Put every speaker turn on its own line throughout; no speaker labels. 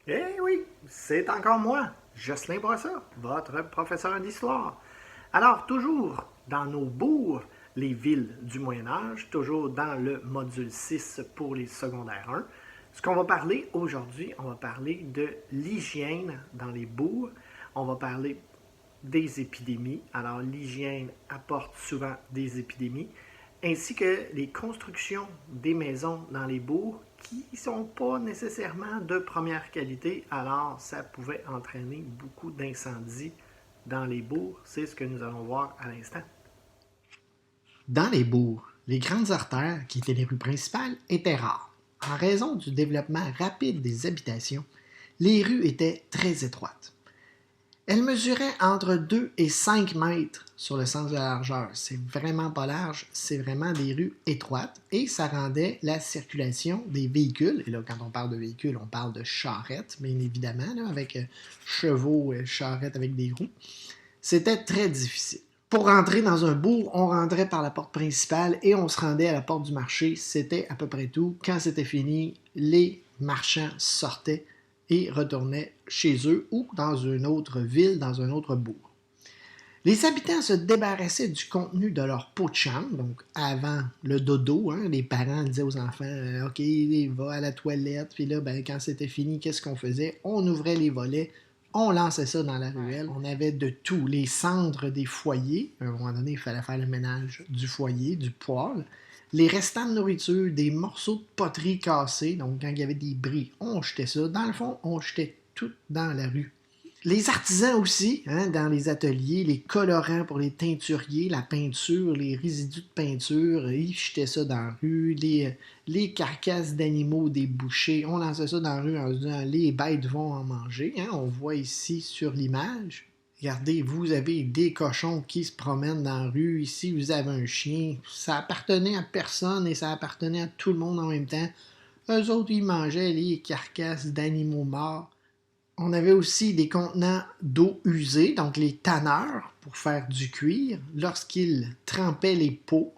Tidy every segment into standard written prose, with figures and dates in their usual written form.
Eh oui, c'est encore moi, Jocelyn Brossat, votre professeur d'histoire. Alors, toujours dans nos bourgs, les villes du Moyen Âge, toujours dans le module 6 pour les secondaires 1. Ce qu'on va parler aujourd'hui, on va parler de l'hygiène dans les bourgs. On va parler des épidémies. Alors, l'hygiène apporte souvent des épidémies, ainsi que les constructions des maisons dans les bourgs qui ne sont pas nécessairement de première qualité. Alors, ça pouvait entraîner beaucoup d'incendies dans les bourgs. C'est ce que nous allons voir à l'instant.
Dans les bourgs, les grandes artères, qui étaient les rues principales, étaient rares. En raison du développement rapide des habitations, les rues étaient très étroites. Elles mesuraient entre 2 et 5 mètres sur le sens de la largeur. C'est vraiment pas large, c'est vraiment des rues étroites et ça rendait la circulation des véhicules, et là quand on parle de véhicules, on parle de charrettes, bien évidemment, là, avec chevaux, charrettes avec des roues, c'était très difficile. Pour rentrer dans un bourg, on rentrait par la porte principale et on se rendait à la porte du marché. C'était à peu près tout. Quand c'était fini, les marchands sortaient et retournaient chez eux ou dans une autre ville, dans un autre bourg. Les habitants se débarrassaient du contenu de leur pot de chambre, donc avant le dodo, les parents disaient aux enfants OK, va à la toilette, puis là, ben, quand c'était fini, qu'est-ce qu'on faisait? On ouvrait les volets, on lançait ça dans la ruelle. On avait de tout, les cendres des foyers. À un moment donné, il fallait faire le ménage du foyer, du poêle. Les restants de nourriture, des morceaux de poterie cassés. Donc, quand il y avait des bris, on jetait ça. Dans le fond, on jetait tout dans la rue. Les artisans aussi, dans les ateliers, les colorants pour les teinturiers, la peinture, les résidus de peinture, ils jetaient ça dans la rue, les carcasses d'animaux des bouchers, on lançait ça dans la rue en se disant les bêtes vont en manger. On voit ici sur l'image. Regardez, vous avez des cochons qui se promènent dans la rue. Ici, vous avez un chien. Ça appartenait à personne et ça appartenait à tout le monde en même temps. Eux autres, ils mangeaient les carcasses d'animaux morts. On avait aussi des contenants d'eau usée, donc les tanneurs pour faire du cuir. Lorsqu'ils trempaient les peaux,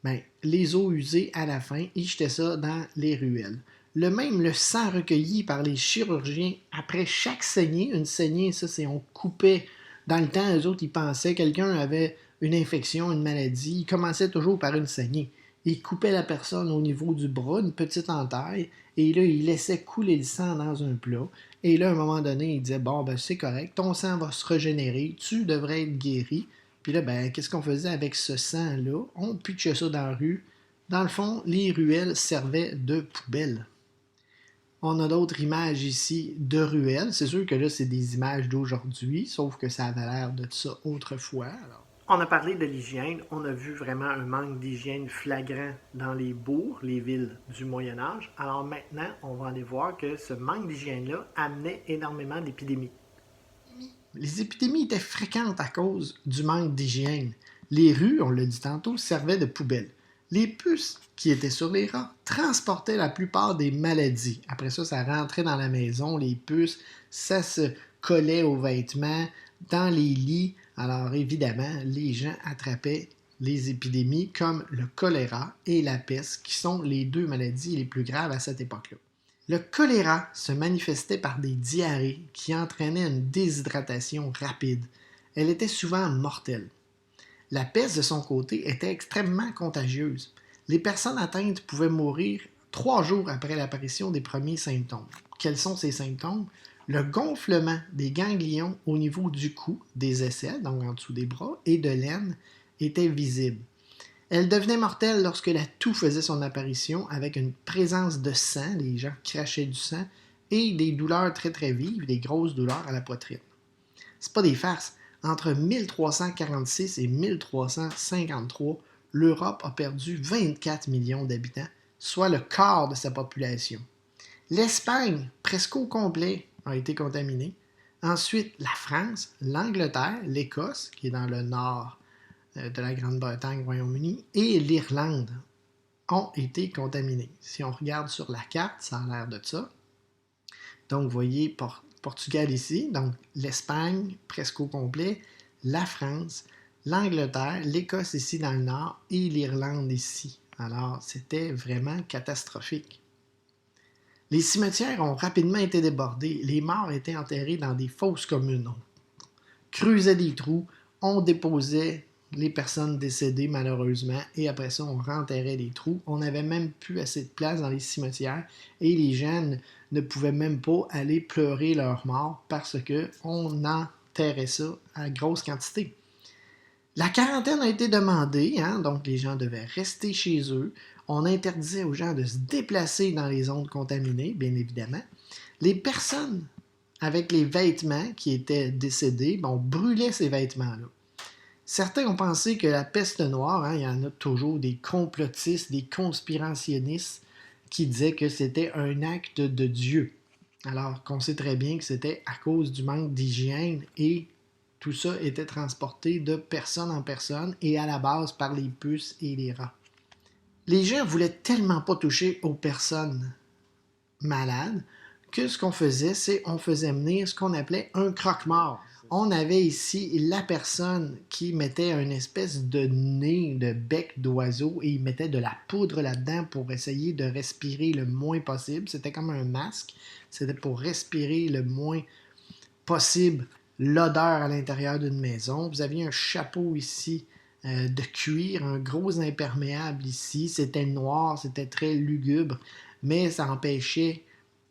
ben, les eaux usées à la fin, ils jetaient ça dans les ruelles. Le sang recueilli par les chirurgiens après chaque saignée, une saignée, ça c'est on coupait. Dans le temps, eux autres, ils pensaient que quelqu'un avait une infection, une maladie. Ils commençaient toujours par une saignée. Ils coupaient la personne au niveau du bras, une petite entaille, et là, ils laissaient couler le sang dans un plat. Et là, à un moment donné, ils disaient bon, ben c'est correct, ton sang va se régénérer, tu devrais être guéri. Puis là, ben, qu'est-ce qu'on faisait avec ce sang-là? On pitchait ça dans la rue. Dans le fond, les ruelles servaient de poubelles. On a d'autres images ici de ruelles. C'est sûr que là, c'est des images d'aujourd'hui, sauf que ça avait l'air de ça autrefois. Alors,
On a parlé de l'hygiène, on a vu vraiment un manque d'hygiène flagrant dans les bourgs, les villes du Moyen Âge. Alors maintenant, on va aller voir que ce manque d'hygiène-là amenait énormément d'épidémies.
les épidémies étaient fréquentes à cause du manque d'hygiène. Les rues, on l'a dit tantôt, servaient de poubelles. Les puces qui étaient sur les rats transportaient la plupart des maladies. Après ça, ça rentrait dans la maison, les puces, ça se collait aux vêtements, dans les lits. Alors évidemment, les gens attrapaient les épidémies comme le choléra et la peste, qui sont les deux maladies les plus graves à cette époque-là. Le choléra se manifestait par des diarrhées qui entraînaient une déshydratation rapide. Elle était souvent mortelle. La peste, de son côté, était extrêmement contagieuse. Les personnes atteintes pouvaient mourir 3 jours après l'apparition des premiers symptômes. Quels sont ces symptômes? Le gonflement des ganglions au niveau du cou, des aisselles, donc en dessous des bras, et de l'aine était visible. Elle devenait mortelle lorsque la toux faisait son apparition avec une présence de sang, les gens crachaient du sang, et des douleurs très très vives, des grosses douleurs à la poitrine. C'est pas des farces. Entre 1346 et 1353, l'Europe a perdu 24 millions d'habitants, soit le quart de sa population. L'Espagne, presque au complet, a été contaminée. Ensuite, la France, l'Angleterre, l'Écosse, qui est dans le nord de la Grande-Bretagne, Royaume-Uni, et l'Irlande ont été contaminés. Si on regarde sur la carte, ça a l'air de ça. Donc, vous voyez Portugal ici, donc l'Espagne presque au complet, la France, l'Angleterre, l'Écosse ici dans le nord et l'Irlande ici. Alors, c'était vraiment catastrophique. Les cimetières ont rapidement été débordés. Les morts étaient enterrés dans des fosses communes. On creusait des trous, on déposait les personnes décédées malheureusement et après ça on renterrait les trous. On n'avait même plus assez de place dans les cimetières et les gens ne pouvaient même pas aller pleurer leur mort parce qu'on enterrait ça à grosse quantité. La quarantaine a été demandée, hein, donc les gens devaient rester chez eux. On interdisait aux gens de se déplacer dans les zones contaminées, bien évidemment. Les personnes avec les vêtements qui étaient décédés, on brûlait ces vêtements-là. Certains ont pensé que la peste noire, hein, il y en a toujours des complotistes, des conspirationnistes qui disaient que c'était un acte de Dieu. Alors qu'on sait très bien que c'était à cause du manque d'hygiène et tout ça était transporté de personne en personne et à la base par les puces et les rats. Les gens voulaient tellement pas toucher aux personnes malades que ce qu'on faisait, c'est on faisait venir ce qu'on appelait un croque-mort. On avait ici la personne qui mettait une espèce de nez, de bec d'oiseau et il mettait de la poudre là-dedans pour essayer de respirer le moins possible. C'était comme un masque. C'était pour respirer le moins possible l'odeur à l'intérieur d'une maison. Vous aviez un chapeau ici de cuir, un gros imperméable ici. C'était noir, c'était très lugubre, mais ça empêchait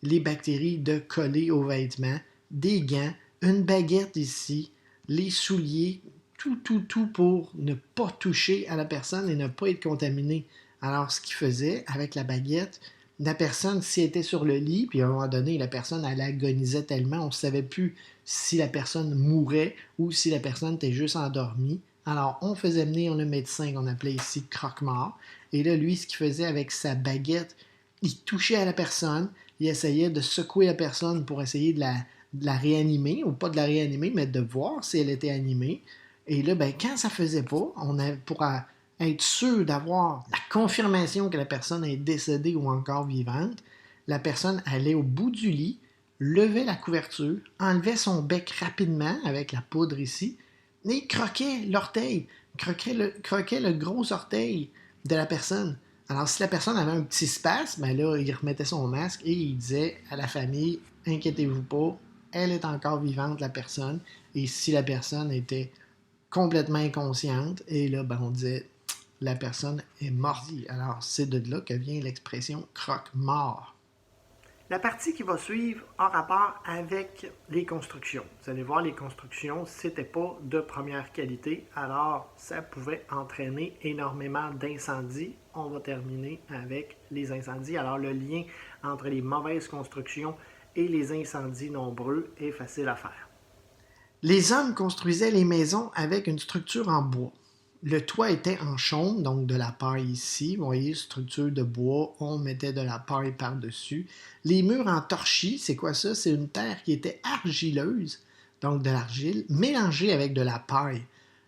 les bactéries de coller aux vêtements. Des gants, une baguette ici, les souliers, tout pour ne pas toucher à la personne et ne pas être contaminé. Alors, ce qu'il faisait avec la baguette, la personne, si elle était sur le lit, puis à un moment donné, la personne, elle agonisait tellement, on ne savait plus si la personne mourait ou si la personne était juste endormie. Alors, on faisait venir le médecin qu'on appelait ici croque-mort. Et là, lui, ce qu'il faisait avec sa baguette, il touchait à la personne, il essayait de secouer la personne pour essayer de la réanimer, ou pas de la réanimer, mais de voir si elle était animée. Et là, ben, quand ça ne faisait pas, on avait, pour être sûr d'avoir la confirmation que la personne est décédée ou encore vivante, la personne allait au bout du lit, levait la couverture, enlevait son bec rapidement avec la poudre ici, et croquait l'orteil, croquait le gros orteil de la personne. Alors, si la personne avait un petit spasme, ben là, il remettait son masque et il disait à la famille, inquiétez-vous pas, elle est encore vivante, la personne. Et si la personne était complètement inconsciente, et là, ben, on disait, la personne est morte. Alors, c'est de là que vient l'expression croque-mort.
La partie qui va suivre a rapport avec les constructions. Vous allez voir, les constructions, c'était pas de première qualité, alors ça pouvait entraîner énormément d'incendies. On va terminer avec les incendies. Alors, le lien entre les mauvaises constructions et les incendies nombreux est facile à faire.
Les hommes construisaient les maisons avec une structure en bois. Le toit était en chaume, donc de la paille ici. Vous voyez, structure de bois, on mettait de la paille par-dessus. Les murs en torchis, c'est quoi ça? C'est une terre qui était argileuse, donc de l'argile, mélangée avec de la paille.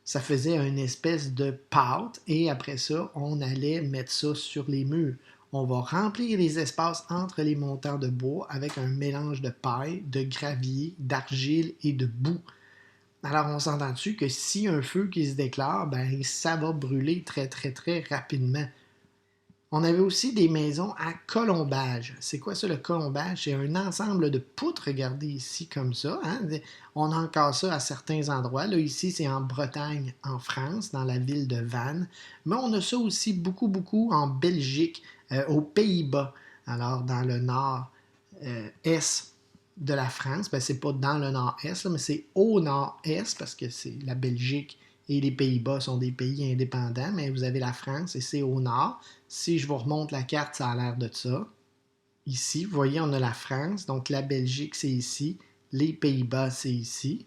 Ça faisait une espèce de pâte et après ça, on allait mettre ça sur les murs. On va remplir les espaces entre les montants de bois avec un mélange de paille, de gravier, d'argile et de boue. Alors, on s'entend dessus que si un feu qui se déclare, ben, ça va brûler très, très, très rapidement. On avait aussi des maisons à colombage. C'est quoi ça, le colombage? C'est un ensemble de poutres, regardez ici comme ça. Hein? On a encore ça à certains endroits. Là, ici, c'est en Bretagne, en France, dans la ville de Vannes. Mais on a ça aussi beaucoup, beaucoup en Belgique, aux Pays-Bas. Alors, dans le nord-est de la France, ben, c'est pas dans le nord-est, mais c'est au nord-est, parce que c'est la Belgique et les Pays-Bas sont des pays indépendants, mais vous avez la France et c'est au nord. Si je vous remonte la carte, ça a l'air de ça. Ici, vous voyez, on a la France, donc la Belgique, c'est ici. Les Pays-Bas, c'est ici.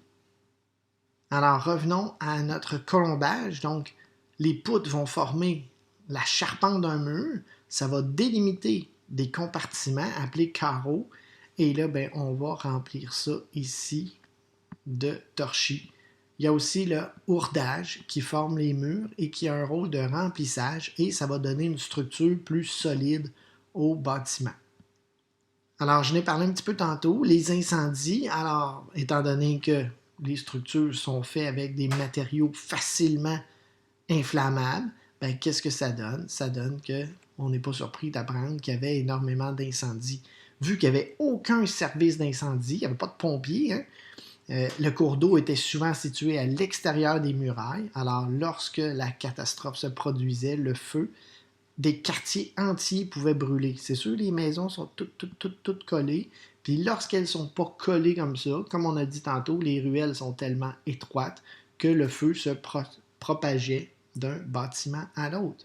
Alors, revenons à notre colombage. Donc, les poutres vont former la charpente d'un mur. Ça va délimiter des compartiments appelés carreaux. Et là, ben, on va remplir ça ici de torchis. Il y a aussi le hourdage qui forme les murs et qui a un rôle de remplissage et ça va donner une structure plus solide au bâtiment. Alors, je n'ai parlé un petit peu tantôt, les incendies. Alors, étant donné que les structures sont faites avec des matériaux facilement inflammables, qu'est-ce que ça donne? Ça donne qu'on n'est pas surpris d'apprendre qu'il y avait énormément d'incendies. vu qu'il n'y avait aucun service d'incendie, il n'y avait pas de pompiers, hein. Le cours d'eau était souvent situé à l'extérieur des murailles. Alors, lorsque la catastrophe se produisait, le feu, des quartiers entiers pouvaient brûler. C'est sûr, les maisons sont toutes collées. Puis lorsqu'elles ne sont pas collées comme ça, comme on a dit tantôt, les ruelles sont tellement étroites que le feu se propageait d'un bâtiment à l'autre.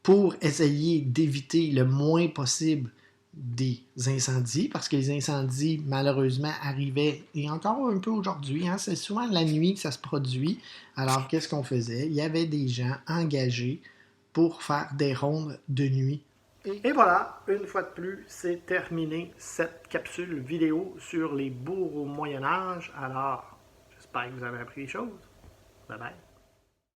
Pour essayer d'éviter le moins possible des incendies, parce que les incendies, malheureusement, arrivaient, et encore un peu aujourd'hui, hein, c'est souvent la nuit que ça se produit. Alors, qu'est-ce qu'on faisait? Il y avait des gens engagés pour faire des rondes de nuit.
Et voilà, une fois de plus, c'est terminé cette capsule vidéo sur les bourgs au Moyen Âge. Alors, j'espère que vous avez appris des choses. Bye bye.